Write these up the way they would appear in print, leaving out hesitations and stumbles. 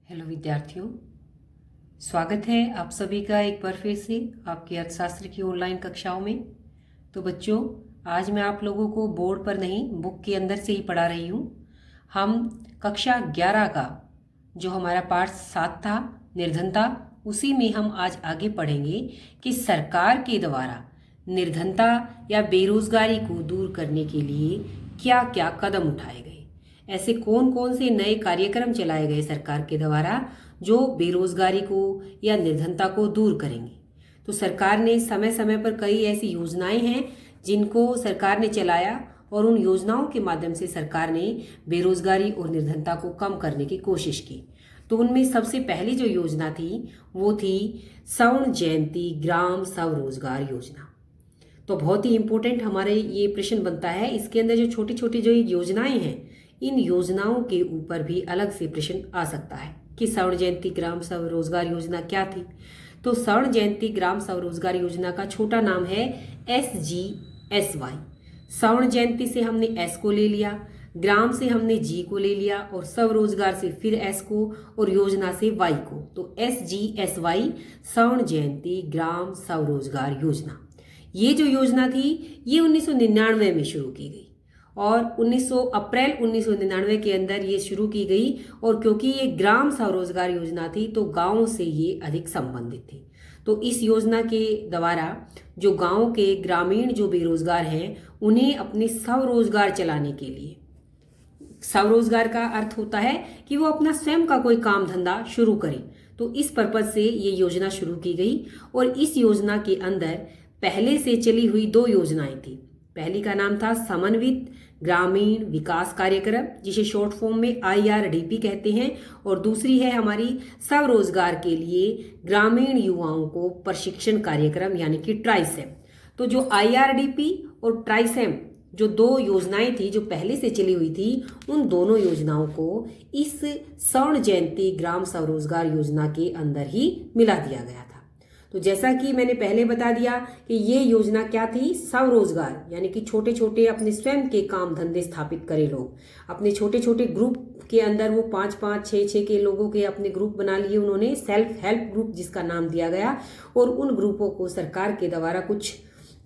Hello विद्यार्थियों, स्वागत है आप सभी का एक बार फिर से आपकी अर्थशास्त्र की ऑनलाइन कक्षाओं में। तो बच्चों, आज मैं आप लोगों को बोर्ड पर नहीं बुक के अंदर से ही पढ़ा रही हूँ। हम कक्षा 11 का जो हमारा पाठ 7 था निर्धनता, उसी में हम आज आगे पढ़ेंगे कि सरकार के द्वारा निर्धनता या बेरोजगारी को दूर करने के लिए क्या क्या कदम उठाए गए, ऐसे कौन कौन से नए कार्यक्रम चलाए गए सरकार के द्वारा जो बेरोजगारी को या निर्धनता को दूर करेंगे। तो सरकार ने समय समय पर कई ऐसी योजनाएं हैं जिनको सरकार ने चलाया और उन योजनाओं के माध्यम से सरकार ने बेरोजगारी और निर्धनता को कम करने की कोशिश की। तो उनमें सबसे पहली जो योजना थी वो थी स्वर्ण जयंती ग्राम स्वरोजगार योजना। तो बहुत ही इम्पोर्टेंट हमारे ये प्रश्न बनता है, इसके अंदर जो छोटी छोटी जो योजनाएं हैं, इन योजनाओं के ऊपर भी अलग से प्रश्न आ सकता है कि स्वर्ण जयंती ग्राम स्वरोजगार योजना क्या थी। तो स्वर्ण जयंती ग्राम स्वरोजगार योजना का छोटा नाम है SGSY। स्वर्ण जयंती से हमने S को ले लिया, ग्राम से हमने G को ले लिया और स्वरोजगार से फिर S को और योजना से Y को। तो SGSY स्वर्ण जयंती ग्राम स्वरोजगार योजना। ये जो योजना थी ये 1999 में शुरू की गई और अप्रैल 1999 के अंदर ये शुरू की गई। और क्योंकि ये ग्राम स्वरोजगार योजना थी तो गाँव से ये अधिक संबंधित थी। तो इस योजना के द्वारा जो गाँव के ग्रामीण जो बेरोजगार हैं उन्हें अपने स्वरोजगार चलाने के लिए, स्वरोजगार का अर्थ होता है कि वो अपना स्वयं का कोई काम धंधा शुरू करें, तो इस पर्पज से ये योजना शुरू की गई। और इस योजना के अंदर पहले से चली हुई 2 योजनाएं थी। पहली का नाम था समन्वित ग्रामीण विकास कार्यक्रम, जिसे शॉर्ट फॉर्म में IRDP कहते हैं, और दूसरी है हमारी स्वरोजगार के लिए ग्रामीण युवाओं को प्रशिक्षण कार्यक्रम यानी कि ट्राइसेम। तो जो IRDP और ट्राइसेम जो 2 योजनाएं थी जो पहले से चली हुई थी, उन दोनों योजनाओं को इस स्वर्ण जयंती ग्राम स्वरोजगार योजना के अंदर ही मिला दिया गया था। तो जैसा कि मैंने पहले बता दिया कि ये योजना क्या थी, स्वरोजगार यानी कि छोटे छोटे अपने स्वयं के काम धंधे स्थापित करें लोग। अपने छोटे छोटे ग्रुप के अंदर वो 5-5, 6-6 के लोगों के अपने ग्रुप बना लिए उन्होंने, सेल्फ हेल्प ग्रुप जिसका नाम दिया गया। और उन ग्रुपों को सरकार के द्वारा कुछ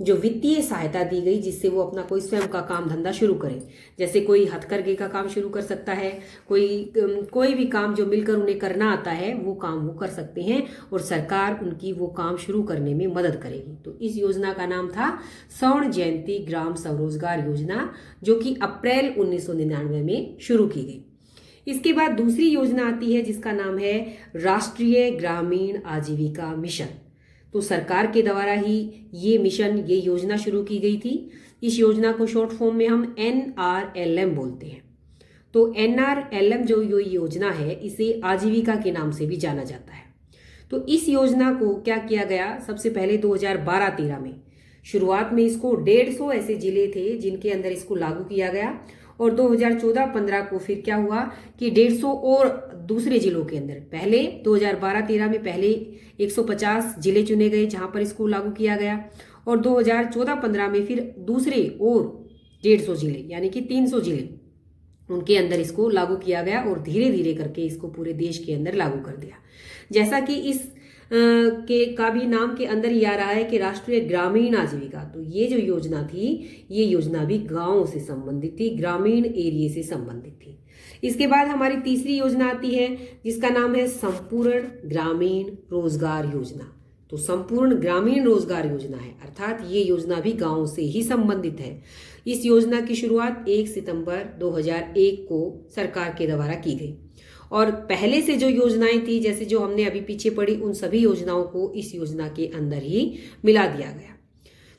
जो वित्तीय सहायता दी गई जिससे वो अपना कोई स्वयं का काम धंधा शुरू करें। जैसे कोई हथकरघे का काम शुरू कर सकता है, कोई भी काम जो मिलकर उन्हें करना आता है वो काम वो कर सकते हैं और सरकार उनकी वो काम शुरू करने में मदद करेगी। तो इस योजना का नाम था स्वर्ण जयंती ग्राम स्वरोजगार योजना, जो कि अप्रैल 1999 में शुरू की गई। इसके बाद दूसरी योजना आती है जिसका नाम है राष्ट्रीय ग्रामीण आजीविका मिशन। तो सरकार के द्वारा ही ये मिशन, ये योजना शुरू की गई थी। इस योजना को शॉर्ट फॉर्म में हम NRLM बोलते हैं। तो NRLM जो योजना है इसे आजीविका के नाम से भी जाना जाता है। तो इस योजना को क्या किया गया, सबसे पहले 2012-13 में शुरुआत में इसको 150 ऐसे जिले थे जिनके अंदर इसको लागू किया गया। और 2014-15 को फिर क्या हुआ कि 150 और दूसरे जिलों के अंदर, पहले 2012-13 में पहले 150 जिले चुने गए जहां पर इसको लागू किया गया। और 2014-15 में फिर दूसरे और 150 जिले यानी कि 300 जिले उनके अंदर इसको लागू किया गया और धीरे धीरे करके इसको पूरे देश के अंदर लागू कर दिया। जैसा कि इस के का भी नाम के अंदर ही आ रहा है कि राष्ट्रीय ग्रामीण आजीविका। तो ये जो योजना थी ये योजना भी गांवों से संबंधित थी, ग्रामीण एरिया से संबंधित थी। इसके बाद हमारी तीसरी योजना आती है जिसका नाम है संपूर्ण ग्रामीण रोजगार योजना। तो संपूर्ण ग्रामीण रोजगार योजना है, अर्थात ये योजना भी गांवों से ही संबंधित है। इस योजना की शुरुआत 1 सितंबर 2001 को सरकार के द्वारा की गई और पहले से जो योजनाएं थी जैसे जो हमने अभी पीछे पढ़ी उन सभी योजनाओं को इस योजना के अंदर ही मिला दिया गया।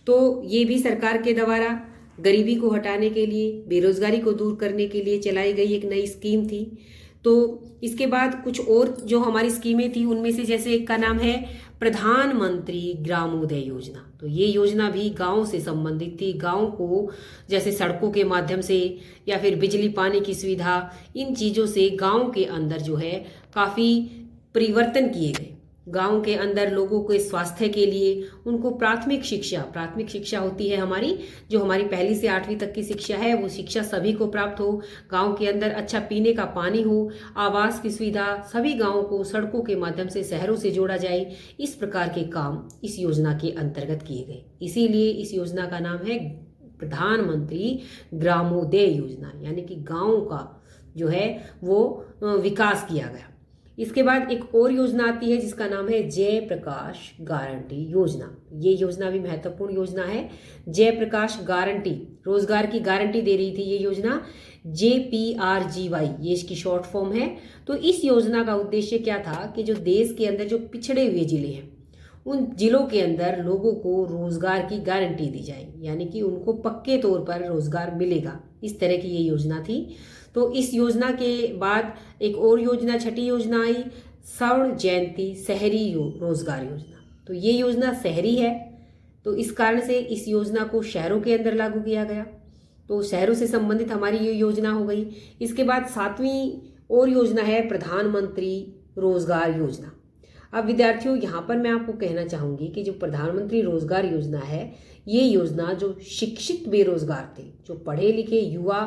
तो ये भी सरकार के द्वारा गरीबी को हटाने के लिए, बेरोजगारी को दूर करने के लिए चलाई गई एक नई स्कीम थी। तो इसके बाद कुछ और जो हमारी स्कीमें थी उनमें से जैसे एक का नाम है प्रधानमंत्री ग्रामोदय योजना। तो ये योजना भी गांव से संबंधित थी। गांव को जैसे सड़कों के माध्यम से या फिर बिजली पानी की सुविधा, इन चीज़ों से गांव के अंदर जो है काफ़ी परिवर्तन किए गए। गांव के अंदर लोगों के स्वास्थ्य के लिए उनको प्राथमिक शिक्षा होती है हमारी, जो हमारी 1 से 8वीं तक की शिक्षा है, वो शिक्षा सभी को प्राप्त हो। गांव के अंदर अच्छा पीने का पानी हो, आवास की सुविधा, सभी गांवों को सड़कों के माध्यम से शहरों से जोड़ा जाए। इस प्रकार के काम इस योजना के अंतर्गत किए गए। इसीलिए इस योजना का नाम है प्रधानमंत्री ग्रामोदय योजना, यानी कि गाँव का जो है वो विकास किया गया। इसके बाद एक और योजना आती है जिसका नाम है जय प्रकाश गारंटी योजना। ये योजना भी महत्वपूर्ण योजना है। जय प्रकाश गारंटी, रोजगार की गारंटी दे रही थी ये योजना। JPRGY ये इसकी शॉर्ट फॉर्म है। तो इस योजना का उद्देश्य क्या था कि जो देश के अंदर जो पिछड़े हुए जिले हैं, उन जिलों के अंदर लोगों को रोजगार की गारंटी दी जाए, यानी कि उनको पक्के तौर पर रोजगार मिलेगा। इस तरह की ये योजना थी। तो इस योजना के बाद एक और योजना, छठी योजना आई, स्वर्ण जयंती शहरी रोजगार योजना। तो ये योजना शहरी है, तो इस कारण से इस योजना को शहरों के अंदर लागू किया गया। तो शहरों से संबंधित हमारी ये योजना हो गई। इसके बाद 7वीं और योजना है प्रधानमंत्री रोजगार योजना। अब विद्यार्थियों, यहाँ पर मैं आपको कहना चाहूँगी कि जो प्रधानमंत्री रोजगार योजना है, ये योजना जो शिक्षित बेरोजगार थे, जो पढ़े लिखे युवा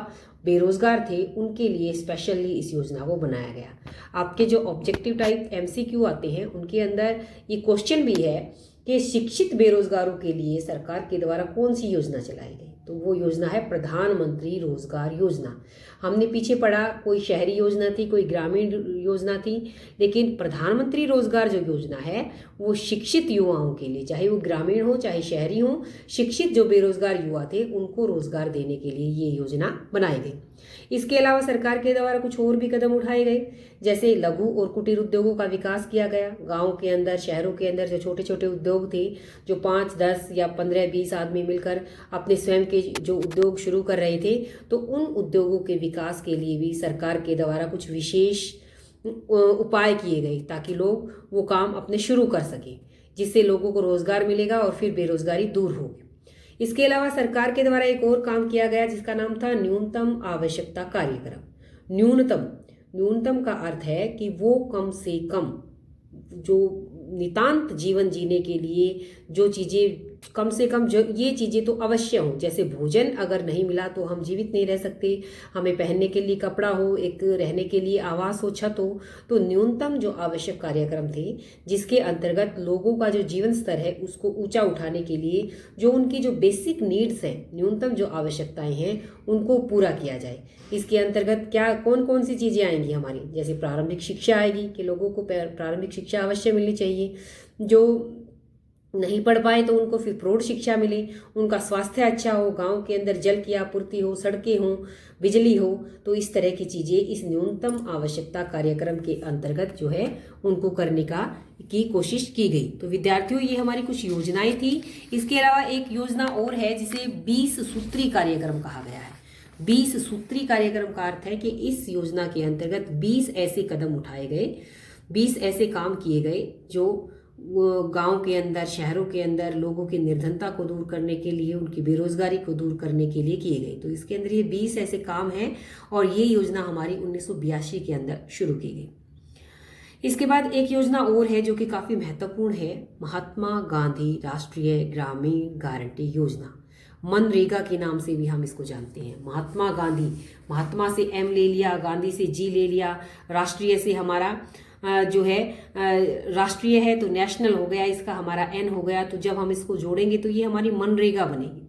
बेरोजगार थे, उनके लिए स्पेशली इस योजना को बनाया गया। आपके जो ऑब्जेक्टिव टाइप MCQ आते हैं, उनके अंदर ये क्वेश्चन भी है कि शिक्षित बेरोजगारों के लिए सरकार के द्वारा कौन सी योजना चलाई गई। तो वो योजना है प्रधानमंत्री रोजगार योजना। हमने पीछे पढ़ा, कोई शहरी योजना थी, कोई ग्रामीण योजना थी, लेकिन प्रधानमंत्री रोजगार जो योजना है वो शिक्षित युवाओं के लिए, चाहे वो ग्रामीण हो चाहे शहरी हो, शिक्षित जो बेरोजगार युवा थे उनको रोजगार देने के लिए ये योजना बनाई गई। इसके अलावा सरकार के द्वारा कुछ और भी कदम उठाए गए, जैसे लघु और कुटीर उद्योगों का विकास किया गया। गाँव के अंदर, शहरों के अंदर जो छोटे छोटे उद्योग थे, जो 5, 10 या 15-20 आदमी मिलकर अपने स्वयं के जो उद्योग शुरू कर रहे थे, तो उन उद्योगों के विकास के लिए भी सरकार के द्वारा कुछ विशेष उपाय किए गए, ताकि लोग वो काम अपने शुरू कर सके, जिससे लोगों को रोजगार मिलेगा और फिर बेरोजगारी दूर होगी। इसके अलावा सरकार के द्वारा एक और काम किया गया जिसका नाम था न्यूनतम आवश्यकता कार्यक्रम। न्यूनतम का अर्थ है कि वो कम से कम, जो नितांत जीवन जीने के लिए जो चीज़ें कम से कम, जो ये चीज़ें तो अवश्य हों, जैसे भोजन अगर नहीं मिला तो हम जीवित नहीं रह सकते, हमें पहनने के लिए कपड़ा हो, एक रहने के लिए आवास हो, छत हो। तो न्यूनतम जो आवश्यक कार्यक्रम थे, जिसके अंतर्गत लोगों का जो जीवन स्तर है उसको ऊंचा उठाने के लिए जो उनकी जो बेसिक नीड्स हैं, न्यूनतम जो आवश्यकताएं हैं, उनको पूरा किया जाए। इसके अंतर्गत क्या कौन कौन सी चीज़ें आएंगी हमारी, जैसे प्रारंभिक शिक्षा आएगी कि लोगों को प्रारंभिक शिक्षा अवश्य मिलनी चाहिए, जो नहीं पढ़ पाए तो उनको फिर प्रौढ़ शिक्षा मिले, उनका स्वास्थ्य अच्छा हो, गांव के अंदर जल की आपूर्ति हो, सड़कें हों, बिजली हो। तो इस तरह की चीज़ें इस न्यूनतम आवश्यकता कार्यक्रम के अंतर्गत जो है उनको करने की कोशिश की गई। तो विद्यार्थियों, ये हमारी कुछ योजनाएं थी। इसके अलावा एक योजना और है जिसे 20 सूत्री कार्यक्रम कहा गया है। 20 सूत्री कार्यक्रम का अर्थ है कि इस योजना के अंतर्गत 20 ऐसे कदम उठाए गए, 20 ऐसे काम किए गए जो गांव के अंदर, शहरों के अंदर लोगों की निर्धनता को दूर करने के लिए, उनकी बेरोजगारी को दूर करने के लिए किए गए। तो इसके अंदर ये 20 ऐसे काम हैं और ये योजना हमारी 1982 के अंदर शुरू की गई। इसके बाद एक योजना और है जो कि काफ़ी महत्वपूर्ण है, महात्मा गांधी राष्ट्रीय ग्रामीण गारंटी योजना। मनरेगा के नाम से भी हम इसको जानते हैं। महात्मा गांधी, महात्मा से M ले लिया, गांधी से G ले लिया, राष्ट्रीय से हमारा जो है राष्ट्रीय है तो नेशनल हो गया, इसका हमारा N हो गया। तो जब हम इसको जोड़ेंगे तो ये हमारी मनरेगा बनेगी।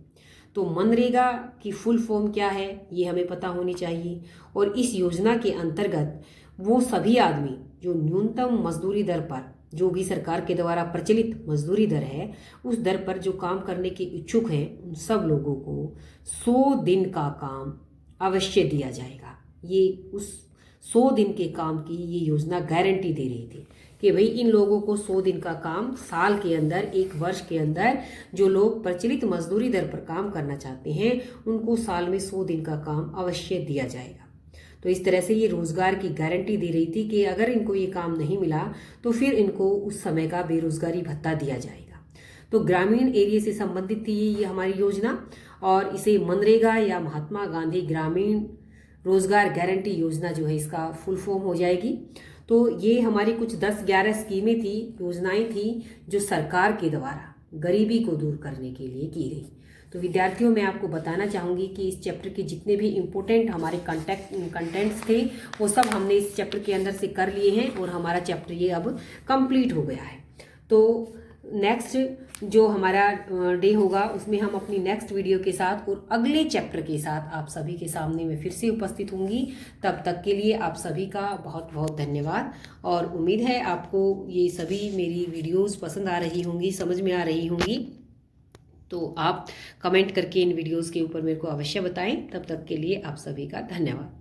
तो मनरेगा की फुल फॉर्म क्या है ये हमें पता होनी चाहिए। और इस योजना के अंतर्गत वो सभी आदमी जो न्यूनतम मजदूरी दर पर, जो भी सरकार के द्वारा प्रचलित मजदूरी दर है, उस दर पर जो काम करने के इच्छुक हैं, उन सब लोगों को 100 दिन का काम अवश्य दिया जाएगा। ये उस 100 दिन के काम की ये योजना गारंटी दे रही थी कि भाई इन लोगों को 100 दिन का काम साल के अंदर, एक वर्ष के अंदर, जो लोग प्रचलित मजदूरी दर पर काम करना चाहते हैं उनको साल में 100 दिन का काम अवश्य दिया जाएगा। तो इस तरह से ये रोजगार की गारंटी दे रही थी कि अगर इनको ये काम नहीं मिला तो फिर इनको उस समय का बेरोजगारी भत्ता दिया जाएगा। तो ग्रामीण एरिया से संबंधित थी ये हमारी योजना, और इसे मनरेगा या महात्मा गांधी ग्रामीण रोजगार गारंटी योजना जो है इसका फुल फॉर्म हो जाएगी। तो ये हमारी कुछ 10-11 स्कीमें थी, योजनाएं थी जो सरकार के द्वारा गरीबी को दूर करने के लिए की गई। तो विद्यार्थियों, मैं आपको बताना चाहूँगी कि इस चैप्टर के जितने भी इम्पोर्टेंट हमारे कंटेंट्स थे वो सब हमने इस चैप्टर के अंदर से कर लिए हैं और हमारा चैप्टर ये अब कंप्लीट हो गया है। तो नेक्स्ट जो हमारा डे होगा उसमें हम अपनी नेक्स्ट वीडियो के साथ और अगले चैप्टर के साथ आप सभी के सामने में फिर से उपस्थित होंगी। तब तक के लिए आप सभी का बहुत बहुत धन्यवाद और उम्मीद है आपको ये सभी मेरी वीडियोस पसंद आ रही होंगी, समझ में आ रही होंगी। तो आप कमेंट करके इन वीडियोस के ऊपर मेरे को अवश्य बताएं। तब तक के लिए आप सभी का धन्यवाद।